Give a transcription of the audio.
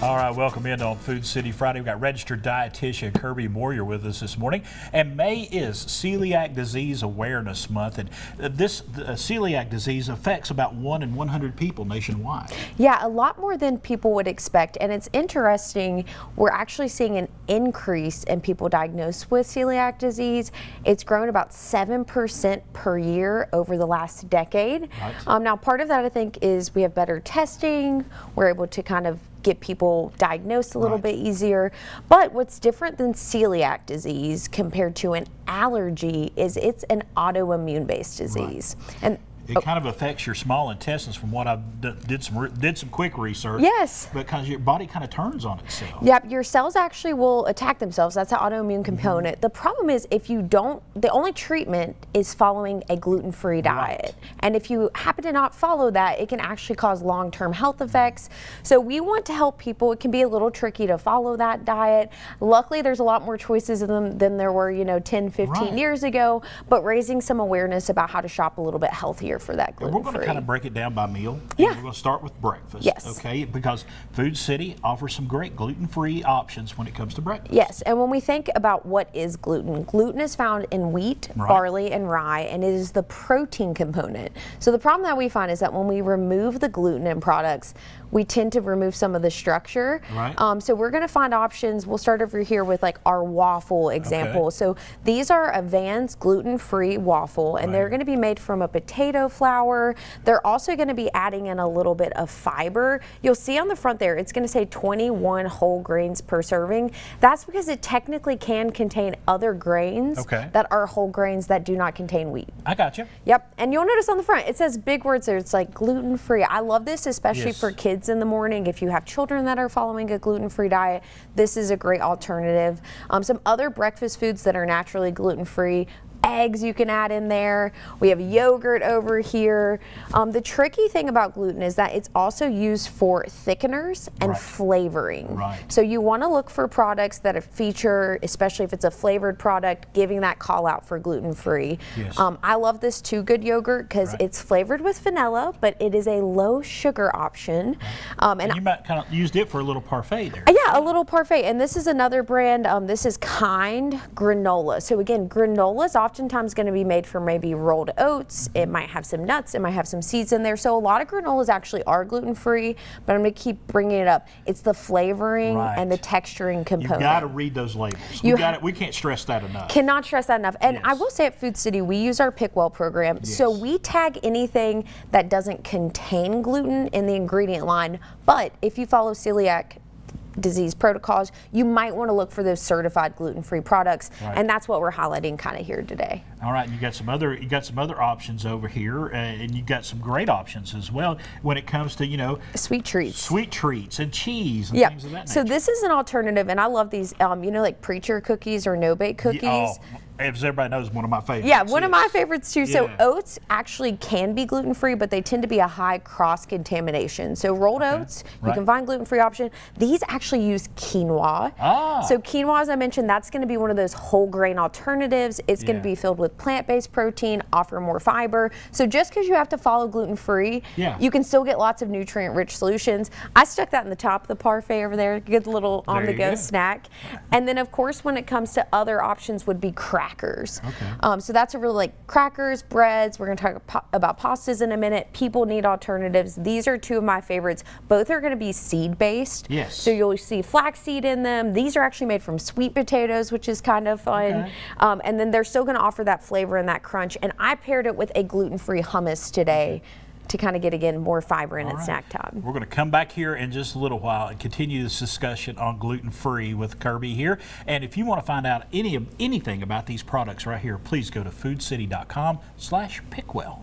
All right, welcome in on Food City Friday. We've got registered dietitian Kirby Moir with us this morning. And May is Celiac Disease Awareness Month. And this celiac disease affects about 1 in 100 people nationwide. Yeah, a lot more than people would expect. And it's interesting, we're actually seeing an increase in people diagnosed with celiac disease. It's grown about 7% per year over the last decade. Right. Now, part of that, I think, is we have better testing. We're able to kind of get people diagnosed a little bit easier. But what's different than celiac disease compared to an allergy is it's an autoimmune based disease. Right. And it kind of affects your small intestines, from what I did some quick research. Yes. Because your body kind of turns on itself. Yep, your cells actually will attack themselves. That's the autoimmune component. Mm-hmm. The problem is if you don't, the only treatment is following a gluten-free diet. Right. And if you happen to not follow that, it can actually cause long-term health effects. So we want to help people. It can be a little tricky to follow that diet. Luckily, there's a lot more choices of them than there were, 10, 15 years ago, but raising some awareness about how to shop a little bit healthier for that gluten-free. We're going to kind of break it down by meal. Yeah. We're going to start with breakfast. Yes. Okay, because Food City offers some great gluten-free options when it comes to breakfast. Yes, and when we think about what is gluten, gluten is found in wheat, barley, and rye, and it is the protein component. So the problem that we find is that when we remove the gluten in products, we tend to remove some of the structure. Right. So we're going to find options. We'll start over here with like our waffle example. Okay. So these are a Vans gluten-free waffle, and they're going to be made from a potato flour. They're also going to be adding in a little bit of fiber. You'll see on the front there, it's going to say 21 whole grains per serving. That's because it technically can contain other grains that are whole grains that do not contain wheat. I got you. Yep, and you'll notice on the front, it says big words there. It's like gluten-free. I love this, especially for kids in the morning. If you have children that are following a gluten-free diet, this is a great alternative. Some other breakfast foods that are naturally gluten-free: eggs you can add in there. We have yogurt over here. The tricky thing about gluten is that it's also used for thickeners and flavoring. So you want to look for products that feature, especially if it's a flavored product, giving that call out for gluten-free. Yes. I love this Too Good yogurt because it's flavored with vanilla, but it is a low sugar option. And you might kind of used it for a little parfait there. Yeah, a little parfait. And this is another brand. This is Kind granola. So again, granola is oftentimes going to be made from maybe rolled oats. It might have some nuts. It might have some seeds in there. So a lot of granolas actually are gluten-free, but I'm going to keep bringing it up. It's the flavoring and the texturing component. You've got to read those labels. We can't stress that enough. Cannot stress that enough. And I will say at Food City, we use our Pickwell program. So we tag anything that doesn't contain gluten in the ingredient line. But if you follow celiac disease protocols, you might want to look for those certified gluten-free products, and that's what we're highlighting kind of here today. All right, and you got some other options over here, and you got some great options as well when it comes to sweet treats and cheese and things of that nature. So this is an alternative, and I love these. Like preacher cookies or no-bake cookies. As everybody knows, one of my favorites. Yeah, one of my favorites too. So oats actually can be gluten-free, but they tend to be a high cross-contamination. So rolled oats, you can find gluten-free option. These actually use quinoa. So quinoa, as I mentioned, that's going to be one of those whole grain alternatives. It's going to be filled with plant-based protein, offer more fiber. So just because you have to follow gluten-free, you can still get lots of nutrient-rich solutions. I stuck that in the top of the parfait over there. Good little on-the-go snack. And then, of course, when it comes to other options would be crackers. So that's a really crackers, breads. We're going to talk about pastas in a minute. People need alternatives. These are two of my favorites. Both are going to be seed-based. Yes. So you'll see flaxseed in them. These are actually made from sweet potatoes, which is kind of fun. And then they're still going to offer that flavor and that crunch. And I paired it with a gluten-free hummus today to kind of get, again, more fiber in at snack time. We're going to come back here in just a little while and continue this discussion on gluten-free with Kirby here. And if you want to find out anything about these products right here, please go to foodcity.com/Pickwell.